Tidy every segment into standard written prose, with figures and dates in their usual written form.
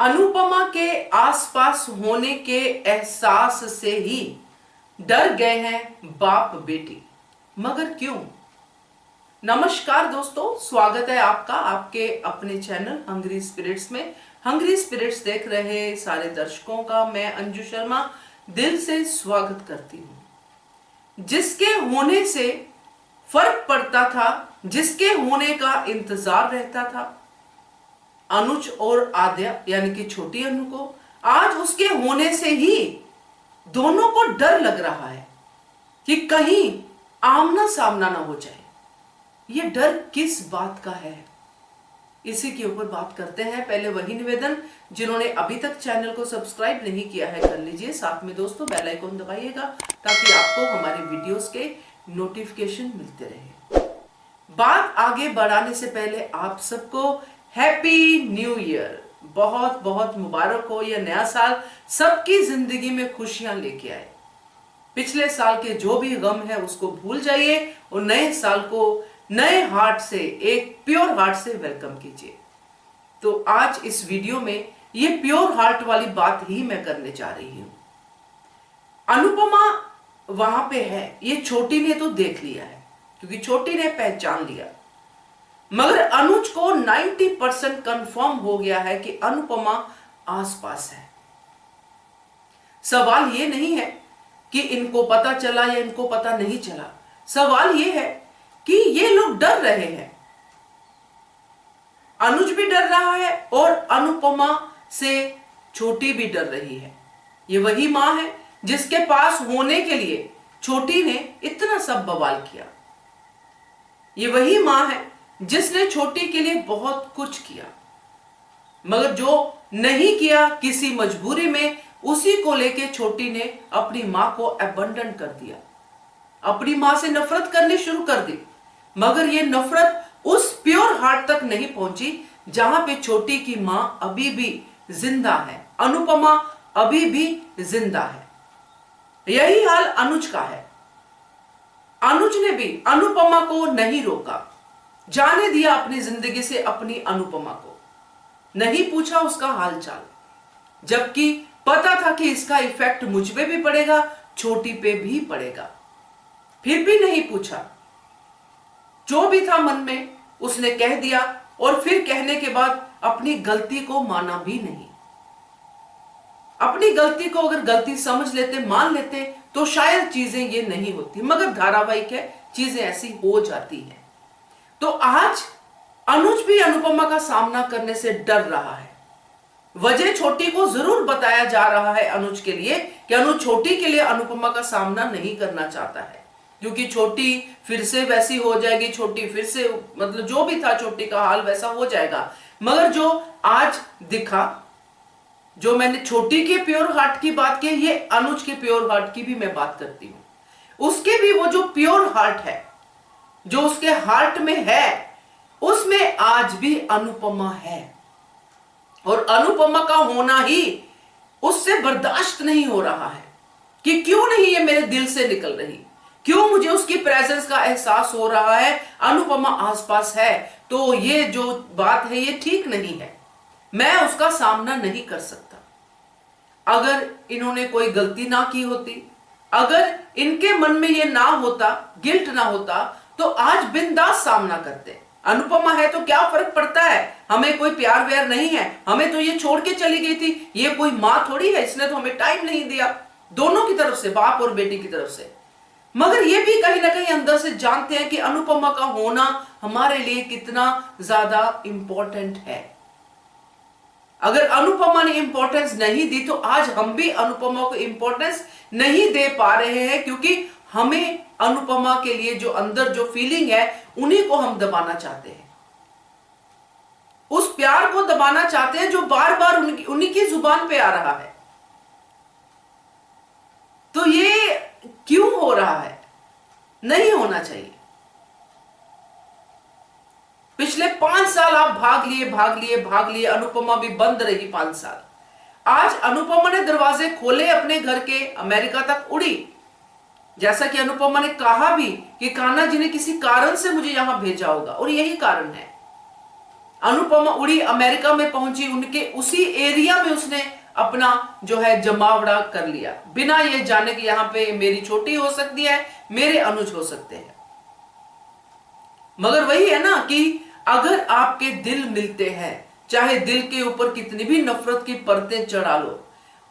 अनुपमा के आसपास होने के एहसास से ही डर गए हैं बाप बेटी, मगर क्यों? नमस्कार दोस्तों, स्वागत है आपका आपके अपने चैनल हंग्री स्पिरिट्स में। हंग्री स्पिरिट्स देख रहे सारे दर्शकों का मैं अंजू शर्मा दिल से स्वागत करती हूं। जिसके होने से फर्क पड़ता था, जिसके होने का इंतजार रहता था, अनुज और आद्या यानी कि छोटी अनु को, आज उसके होने से ही दोनों को डर लग रहा है कि कहीं आमना सामना ना हो जाए। ये डर किस बात का है, इसी के ऊपर बात करते हैं। पहले वही निवेदन, जिन्होंने अभी तक चैनल को सब्सक्राइब नहीं किया है कर लीजिए, साथ में दोस्तों बेल आइकन दबाइएगा ताकि आपको हमारे वीडियोस के नोटिफिकेशन मिलते रहे। बात आगे बढ़ाने से पहले आप सबको हैप्पी न्यू ईयर, बहुत बहुत मुबारक हो। यह नया साल सबकी जिंदगी में खुशियां लेके आए। पिछले साल के जो भी गम है उसको भूल जाइए और नए साल को नए हार्ट से, एक प्योर हार्ट से वेलकम कीजिए। तो आज इस वीडियो में ये प्योर हार्ट वाली बात ही मैं करने जा रही हूं। अनुपमा वहां पे है, ये छोटी ने तो देख लिया है क्योंकि छोटी ने पहचान लिया, मगर अनुज को 90% कंफर्म हो गया है कि अनुपमा आसपास है। सवाल यह नहीं है कि इनको पता चला या इनको पता नहीं चला, सवाल यह है कि ये लोग डर रहे हैं। अनुज भी डर रहा है और अनुपमा से छोटी भी डर रही है। ये वही मां है जिसके पास होने के लिए छोटी ने इतना सब बवाल किया। ये वही मां है जिसने छोटी के लिए बहुत कुछ किया, मगर जो नहीं किया किसी मजबूरी में, उसी को लेके छोटी ने अपनी मां को अबंडन कर दिया, अपनी मां से नफरत करनी शुरू कर दी। मगर यह नफरत उस प्योर हार्ट तक नहीं पहुंची जहां पे छोटी की मां अभी भी जिंदा है, अनुपमा अभी भी जिंदा है। यही हाल अनुज का है। अनुज ने भी अनुपमा को नहीं रोका, जाने दिया अपनी जिंदगी से अपनी अनुपमा को, नहीं पूछा उसका हालचाल, जबकि पता था कि इसका इफेक्ट मुझ पे भी पड़ेगा, छोटी पे भी पड़ेगा, फिर भी नहीं पूछा। जो भी था मन में उसने कह दिया और फिर कहने के बाद अपनी गलती को माना भी नहीं। अपनी गलती को अगर गलती समझ लेते, मान लेते तो शायद चीजें ये नहीं होती, मगर धारावाहिक है, चीजें ऐसी हो जाती है। तो आज अनुज भी अनुपमा का सामना करने से डर रहा है। वजह छोटी को जरूर बताया जा रहा है अनुज के लिए कि अनुज छोटी के लिए अनुपमा का सामना नहीं करना चाहता है, क्योंकि छोटी फिर से वैसी हो जाएगी, छोटी फिर से मतलब जो भी था छोटी का हाल वैसा हो जाएगा। मगर जो आज दिखा, जो मैंने छोटी के प्योर हार्ट की बात की, ये अनुज के प्योर हार्ट की भी मैं बात करती हूं। उसके भी वो जो प्योर हार्ट है, जो उसके हार्ट में है, उसमें आज भी अनुपमा है और अनुपमा का होना ही उससे बर्दाश्त नहीं हो रहा है कि क्यों नहीं ये मेरे दिल से निकल रही, क्यों मुझे उसकी प्रेजेंस का एहसास हो रहा है, अनुपमा आसपास है तो ये जो बात है ये ठीक नहीं है, मैं उसका सामना नहीं कर सकता। अगर इन्होंने कोई गलती ना की होती, अगर इनके मन में ये ना होता, गिल्ट ना होता, तो आज बिंदास सामना करते। अनुपमा है तो क्या फर्क पड़ता है, हमें कोई प्यार व्यार नहीं है, हमें तो ये छोड़ के चली गई थी, ये कोई मां थोड़ी है, इसने तो हमें टाइम नहीं दिया, दोनों की तरफ से, बाप और बेटी की तरफ से। मगर ये भी कहीं ना कहीं अंदर से जानते हैं कि अनुपमा का होना हमारे लिए कितना ज्यादा इंपॉर्टेंट है। अगर अनुपमा ने इंपॉर्टेंस नहीं दी तो आज हम भी अनुपमा को इंपॉर्टेंस नहीं दे पा रहे हैं, क्योंकि हमें अनुपमा के लिए जो अंदर जो फीलिंग है उन्हीं को हम दबाना चाहते हैं, उस प्यार को दबाना चाहते हैं जो बार बार उन्हीं की जुबान पे आ रहा है। तो ये क्यों हो रहा है? नहीं होना चाहिए। पिछले 5 साल आप भाग लिए, अनुपमा भी बंद रही 5 साल। आज अनुपमा ने दरवाजे खोले अपने घर के, अमेरिका तक उड़ी। जैसा कि अनुपमा ने कहा भी कि कान्हा जी ने किसी कारण से मुझे यहां भेजा होगा, और यही कारण है। अनुपमा उड़ी, अमेरिका में पहुंची, उनके उसी एरिया में उसने अपना जो है जमावड़ा कर लिया, बिना ये जाने कि यहां पे मेरी छोटी हो सकती है, मेरे अनुज हो सकते हैं। मगर वही है ना कि अगर आपके दिल मिलते हैं, चाहे दिल के ऊपर कितनी भी नफरत की परतें चढ़ा लो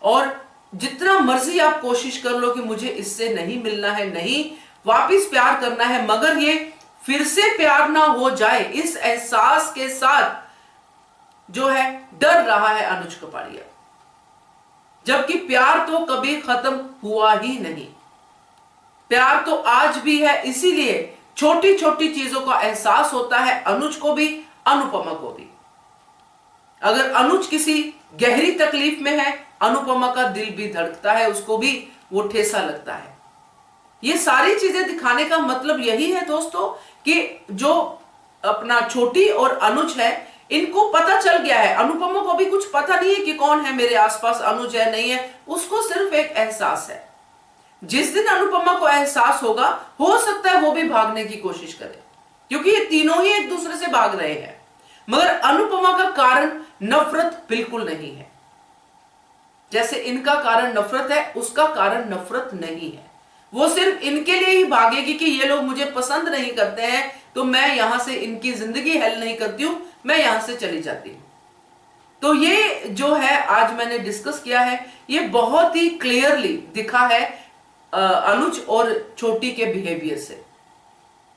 और जितना मर्जी आप कोशिश कर लो कि मुझे इससे नहीं मिलना है, नहीं वापिस प्यार करना है, मगर ये फिर से प्यार ना हो जाए, इस एहसास के साथ जो है डर रहा है अनुज कपाड़िया। जबकि प्यार तो कभी खत्म हुआ ही नहीं, प्यार तो आज भी है। इसीलिए छोटी छोटी चीजों का एहसास होता है अनुज को भी, अनुपमा को भी। अगर अनुज किसी गहरी तकलीफ में है, अनुपमा का दिल भी धड़कता है, उसको भी वो ठेसा लगता है। ये सारी चीजें दिखाने का मतलब यही है दोस्तों कि जो अपना छोटी और अनुज है, इनको पता चल गया है। अनुपमा को भी कुछ पता नहीं है कि कौन है मेरे आसपास, अनुज है नहीं है, उसको सिर्फ एक एहसास है। जिस दिन अनुपमा को एहसास होगा, हो सकता है वो भी भागने की कोशिश करे, क्योंकि ये तीनों ही एक दूसरे से भाग रहे हैं। मगर अनुपमा का कारण नफरत बिल्कुल नहीं है। जैसे इनका कारण नफरत है, उसका कारण नफरत नहीं है। वो सिर्फ इनके लिए ही भागेगी कि ये लोग मुझे पसंद नहीं करते हैं, तो मैं यहां से इनकी जिंदगी हेल नहीं करती हूं, मैं यहां से चली जाती हूं। तो ये जो है आज मैंने डिस्कस किया है, ये बहुत ही क्लियरली दिखा है अनुज और छोटी के बिहेवियर से।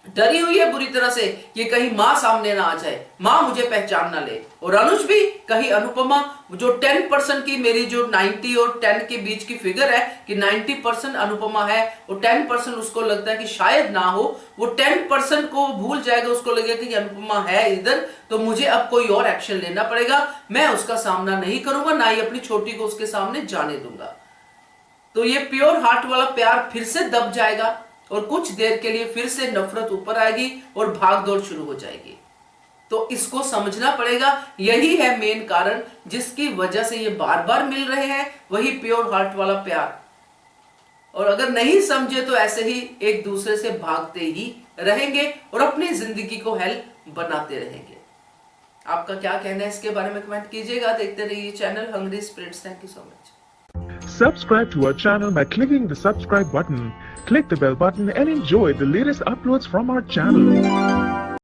डरी हुई है बुरी तरह से कि कहीं मां सामने ना आ जाए, मां मुझे पहचान ना ले, और अनुज भी कहीं अनुपमा जो 10% की, मेरी जो 90 और 10 के बीच की फिगर है कि 90% अनुपमा है और 10% उसको लगता है कि शायद ना हो, वो 10% को भूल जाएगा, उसको लगेगा कि अनुपमा है इधर, तो मुझे अब कोई और एक्शन लेना पड़ेगा, मैं उसका सामना नहीं करूंगा, ना ही अपनी छोटी को उसके सामने जाने दूंगा। तो ये प्योर हार्ट वाला प्यार फिर से दब जाएगा और कुछ देर के लिए फिर से नफरत ऊपर आएगी और भागदौड़ शुरू हो जाएगी। तो इसको समझना पड़ेगा, यही है मेन कारण जिसकी वजह से ये बार बार मिल रहे हैं, वही प्योर हार्ट वाला प्यार। और अगर नहीं समझे तो ऐसे ही एक दूसरे से भागते ही रहेंगे और अपनी जिंदगी को हेल बनाते रहेंगे। आपका क्या कहना है इसके बारे में कमेंट कीजिएगा। देखते रहिए channel hungry spirits. Thank you so much. Subscribe to our channel by clicking the subscribe button. Click the bell button and enjoy the latest uploads from our channel.